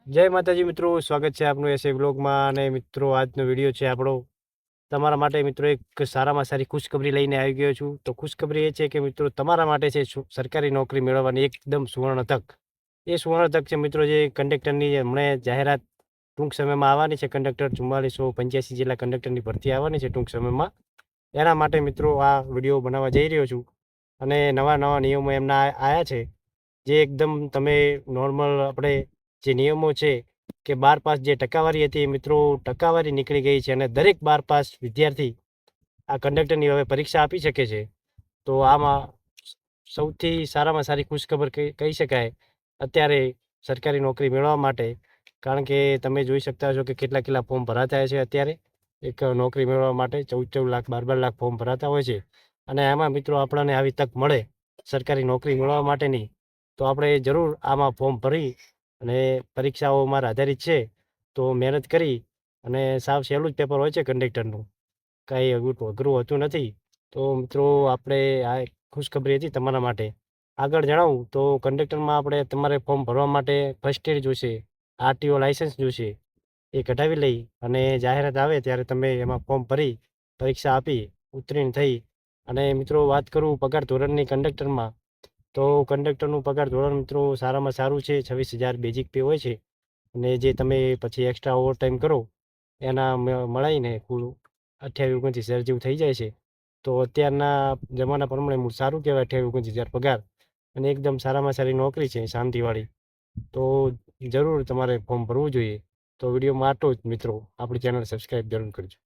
જય માતાજી મિત્રો, સ્વાગત છે આપનું એસે બ્લોગમાં. અને મિત્રો, આજનો વિડીયો છે આપણો તમારા માટે. મિત્રો, એક સારામાં સારી ખુશખબરી લઈને આવી ગયો છું. તો ખુશખબરી એ છે કે મિત્રો, તમારા માટે છે સરકારી નોકરી મેળવવાની એકદમ સુવર્ણ તક. એ સુવર્ણ તક છે મિત્રો, જે કંડક્ટરની હમણાં જાહેરાત ટૂંક સમયમાં આવવાની છે. કંડક્ટર 4485 જેટલા કંડક્ટરની ભરતી આવવાની છે ટૂંક સમયમાં. એના માટે મિત્રો આ વિડીયો બનાવવા જઈ રહ્યો છું. અને નવા નવા નિયમો એમના આવ્યા છે, જે એકદમ તમે નોર્મલ આપણે જે નિયમો છે કે 12 પાસ જે ટકાવારી હતી મિત્રો, ટકાવારી નીકળી ગઈ છે અને દરેક 12 પાસ વિદ્યાર્થી આ કંડક્ટરની હવે પરીક્ષા આપી શકે છે. તો આમાં સૌથી સારામાં સારી ખુશખબર કહી શકાય અત્યારે સરકારી નોકરી મેળવવા માટે. કારણ કે તમે જોઈ શકતા હશો કે કેટલા કેટલા ફોર્મ ભરાતા છે અત્યારે એક નોકરી મેળવવા માટે. 14 લાખ 12 લાખ ફોર્મ ભરાતા હોય છે. અને એમાં મિત્રો આપણને આવી તક મળે સરકારી નોકરી મેળવવા માટેની, તો આપણે જરૂર આમાં ફોર્મ ભરી અને પરીક્ષાઓ મારા આધારિત છે. તો મહેનત કરી અને સાવ સહેલું જ પેપર હોય છે કંડક્ટરનું, કાંઈ અઘરું હોતું નથી. તો મિત્રો, આપણે આ એક ખુશખબરી હતી તમારા માટે. આગળ જણાવું તો કંડક્ટરમાં આપણે તમારે ફોર્મ ભરવા માટે ફર્સ્ટ એડ જોઈશે, આરટીઓ લાઇસન્સ જોઈશે. એ કઢાવી લઈ અને જાહેરાત આવે ત્યારે તમે એમાં ફોર્મ ભરી પરીક્ષા આપી ઉત્તીર્ણ થઈ. અને મિત્રો, વાત કરું પગાર ધોરણની કંડક્ટરમાં, તો કંડક્ટરનું પગાર ધોરણ મિત્રો સારામાં સારું છે. 26,000 બેઝિક પે હોય છે. અને જે તમે પછી એક્સ્ટ્રા ઓવરટાઈમ કરો એના મળાઈને કુલ 28-29,000 જેવું થઈ જાય છે. તો અત્યારના જમાના પ્રમાણે સારું કહેવાય 28-29,000 પગાર. અને એકદમ સારામાં સારી નોકરી છે, શાંતિવાળી. તો જરૂર તમારે ફોર્મ ભરવું જોઈએ. તો વિડીયોમાં આટલું જ મિત્રો. આપણી ચેનલ સબસ્ક્રાઈબ જરૂર કરજો.